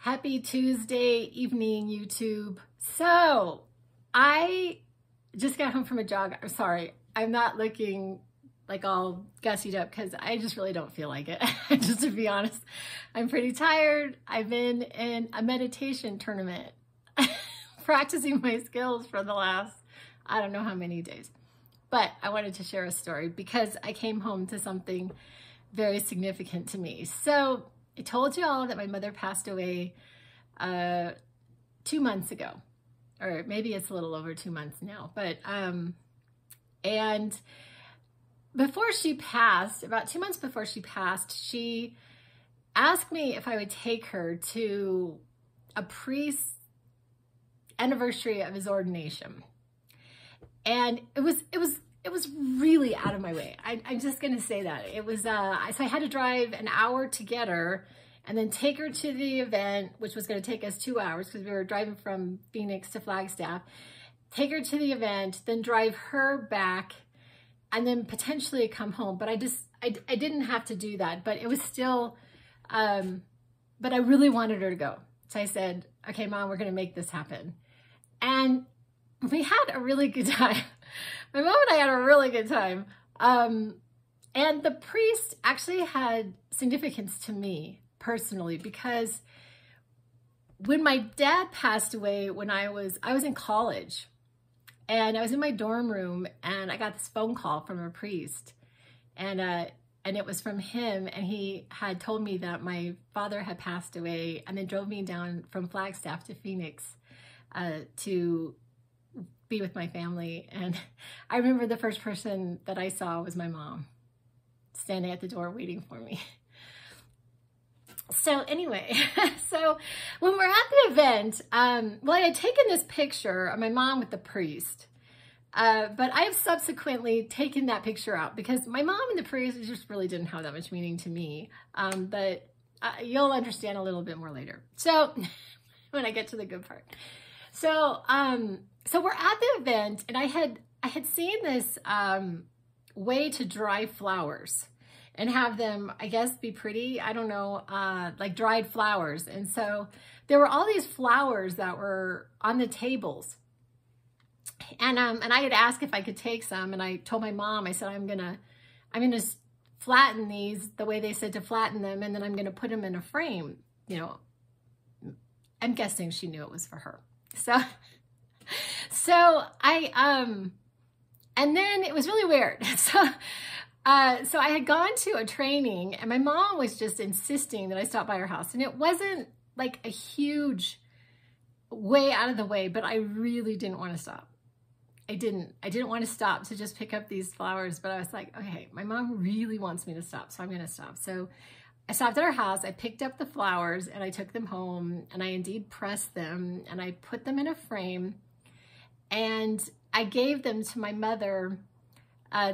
Happy Tuesday evening, YouTube. So I just got home from a jog. I'm sorry, I'm not looking like all gussied up because I just really don't feel like it. Just to be honest, I'm pretty tired. I've been in a meditation tournament practicing my skills for the last, I don't know how many days. But I wanted to share a story because I came home to something very significant to me. So I told you all that my mother passed away 2 months ago, or maybe it's a little over 2 months now. But and before she passed, about 2 months before she passed, she asked me if I would take her to a priest's anniversary of his ordination. And it was really out of my way. I'm just gonna say that. It was, so I had to drive an hour to get her and then take her to the event, which was gonna take us 2 hours because we were driving from Phoenix to Flagstaff. Take her to the event, then drive her back, and then potentially come home. But I didn't have to do that, but it was still, but I really wanted her to go. So I said, okay, Mom, we're gonna make this happen. And we had a really good time. My mom and I had a really good time. And the priest actually had significance to me personally because when my dad passed away, when I was in college, and I was in my dorm room and I got this phone call from a priest, and it was from him, and he had told me that my father had passed away and then drove me down from Flagstaff to Phoenix to be with my family. And I remember the first person that I saw was my mom standing at the door waiting for me. So anyway, so when we're at the event, well, I had taken this picture of my mom with the priest, but I have subsequently taken that picture out because my mom and the priest just really didn't have that much meaning to me. But you'll understand a little bit more later. So when I get to the good part. So, so we're at the event, and I had seen this way to dry flowers and have them, I guess, be pretty. I don't know, like dried flowers. And so there were all these flowers that were on the tables. And I had asked if I could take some, and I told my mom, I said, I'm gonna flatten these the way they said to flatten them, and then I'm gonna put them in a frame. You know, I'm guessing she knew it was for her. So and then it was really weird. So I had gone to a training, and my mom was just insisting that I stop by her house, and it wasn't like a huge way out of the way, but I really didn't want to stop. I didn't want to stop to just pick up these flowers, but I was like, okay, my mom really wants me to stop, so I'm going to stop. So I stopped at her house, I picked up the flowers, and I took them home, and I indeed pressed them, and I put them in a frame, and I gave them to my mother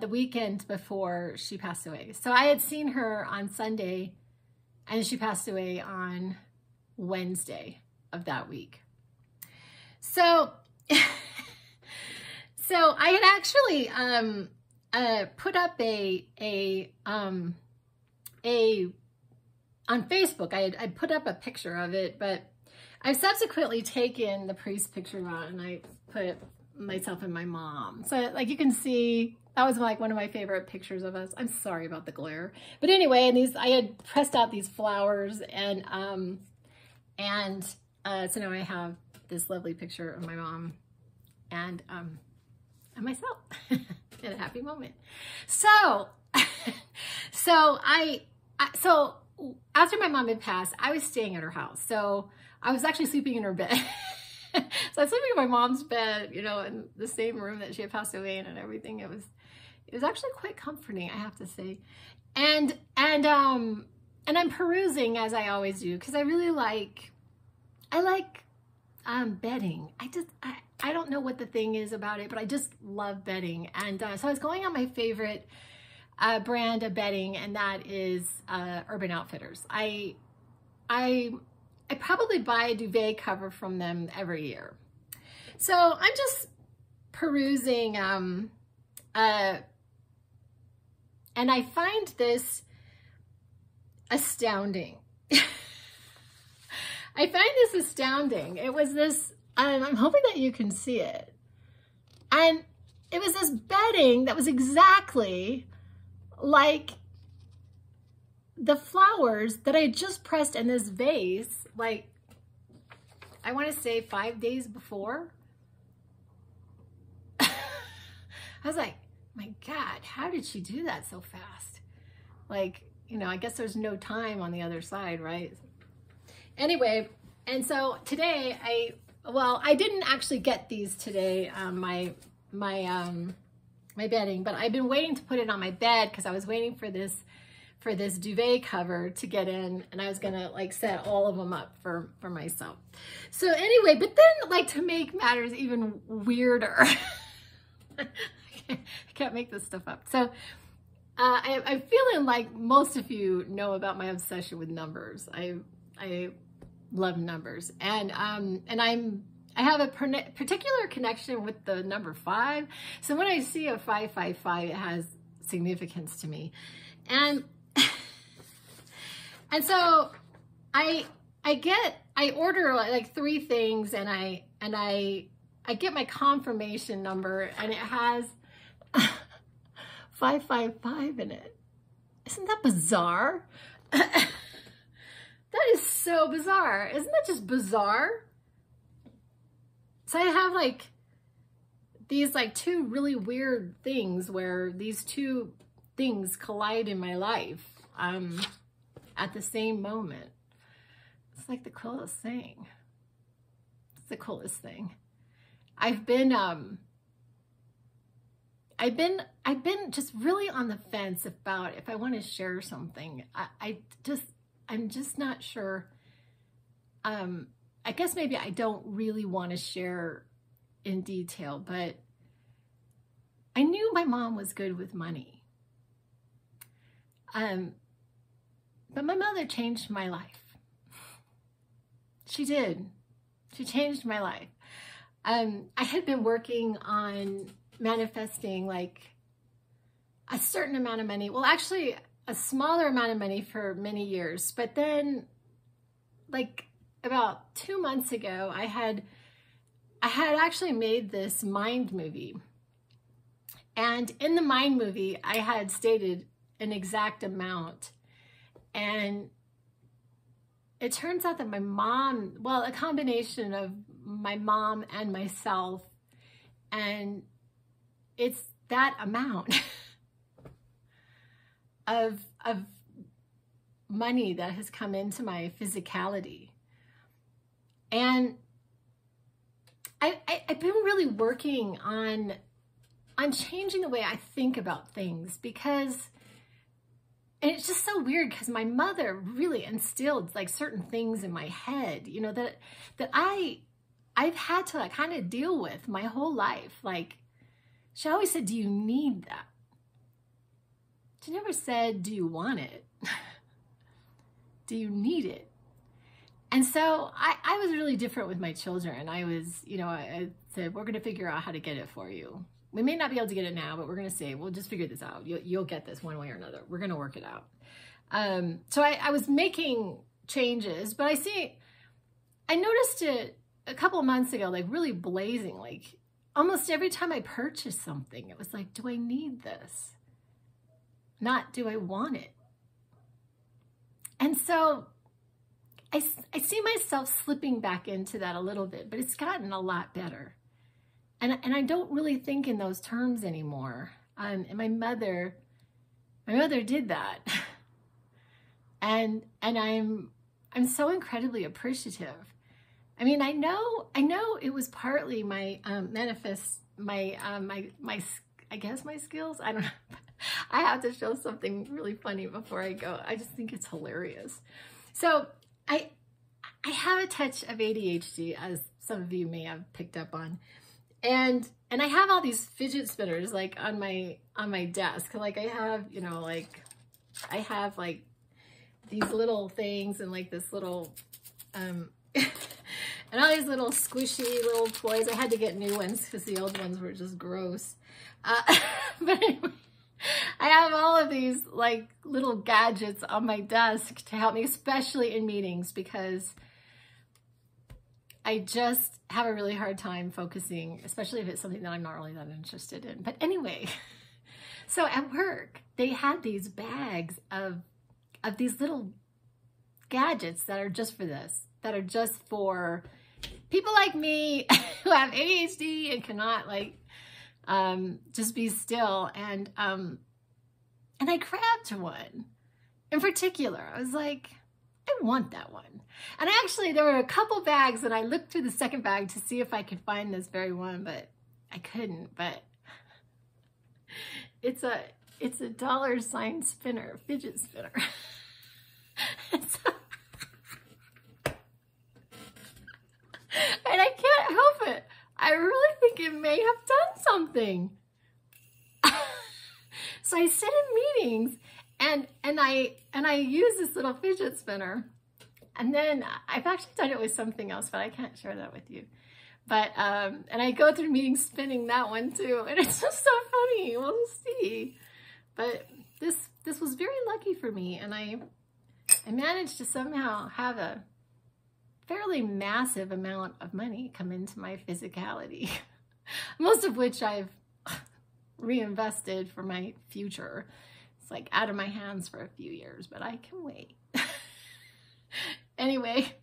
the weekend before she passed away. So I had seen her on Sunday, and she passed away on Wednesday of that week. So, so I had actually put up on Facebook, I put up a picture of it, but I've subsequently taken the priest picture out, and I put myself and my mom. So like you can see, that was like one of my favorite pictures of us. I'm sorry about the glare. But anyway, and I had pressed out these flowers, and so now I have this lovely picture of my mom and myself in a happy moment. So, so after my mom had passed, I was staying at her house. So I was actually sleeping in her bed. So I was sleeping in my mom's bed, you know, in the same room that she had passed away in and everything. It was actually quite comforting, I have to say. And I'm perusing as I always do, because I really like bedding. I don't know what the thing is about it, but I just love bedding. And so I was going on my favorite brand of bedding, and that is Urban Outfitters. I probably buy a duvet cover from them every year. So I'm just perusing, and I find this astounding. I find this astounding. It was this, and I'm hoping that you can see it. And it was this bedding that was exactly like the flowers that I had just pressed in this vase, like, I want to say 5 days before. I was like, my God, how did she do that so fast? Like, you know, I guess there's no time on the other side, right? Anyway, and so today I didn't actually get these today, my bedding, but I've been waiting to put it on my bed because I was waiting for this duvet cover to get in, and I was gonna like set all of them up for myself. So anyway, but then like to make matters even weirder, I can't make this stuff up. So I'm feeling like most of you know about my obsession with numbers. I love numbers, and I have a particular connection with the number 5. So when I see a 555, it has significance to me, and so I order like 3 things, and I get my confirmation number, and it has 555 in it. Isn't that bizarre? That is so bizarre. Isn't that just bizarre? So I have like these like 2 really weird things where these 2 things collide in my life at the same moment. It's like the coolest thing. It's the coolest thing. I've been just really on the fence about if I want to share something. I'm just not sure. I guess maybe I don't really want to share in detail, but I knew my mom was good with money. But my mother changed my life. She did. She changed my life. I had been working on manifesting like a certain amount of money. Well, actually a smaller amount of money for many years. But then like about 2 months ago, I had actually made this mind movie. And in the mind movie, I had stated an exact amount. And it turns out that my mom, well, a combination of my mom and myself, and it's that amount of money that has come into my physicality. And I've been really working on changing the way I think about things, because, and it's just so weird because my mother really instilled like certain things in my head, you know, that I've had to like kind of deal with my whole life. Like, she always said, do you need that? She never said, do you want it? Do you need it? And so I was really different with my children. I was, you know, I said, we're going to figure out how to get it for you. We may not be able to get it now, but we're going to say, we'll just figure this out. You'll get this one way or another. We're going to work it out. So I was making changes, but I noticed it a couple of months ago, like really blazing, like almost every time I purchased something, it was like, do I need this? Not, do I want it? And so I see myself slipping back into that a little bit, but it's gotten a lot better. And I don't really think in those terms anymore. And my mother did that. And I'm so incredibly appreciative. I mean, I know it was partly my I guess my skills. I don't know. I have to show something really funny before I go. I just think it's hilarious. So I have a touch of ADHD, as some of you may have picked up on. And I have all these fidget spinners like on my desk. Like I have, you know, like I have like these little things and like this little and all these little squishy little toys. I had to get new ones because the old ones were just gross. But anyway, I have all of these like little gadgets on my desk to help me, especially in meetings, because I just have a really hard time focusing, especially if it's something that I'm not really that interested in. But anyway, so at work, they had these bags of these little gadgets that are just for this, that are just for people like me who have ADHD and cannot like just be still. And I grabbed one in particular. I was like, I want that one. And actually there were a couple bags and I looked through the second bag to see if I could find this very one, but I couldn't. But it's a $sign spinner, fidget spinner. And I can't help it. I really think it may have done something. So I sit in meetings and I use this little fidget spinner. And then I've actually done it with something else, but I can't share that with you. But and I go through meetings spinning that one too, and it's just so funny. We'll see. But this was very lucky for me, and I managed to somehow have a fairly massive amount of money come into my physicality, most of which I've reinvested for my future. It's like out of my hands for a few years, but I can wait. Anyway,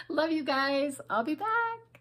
love you guys. I'll be back.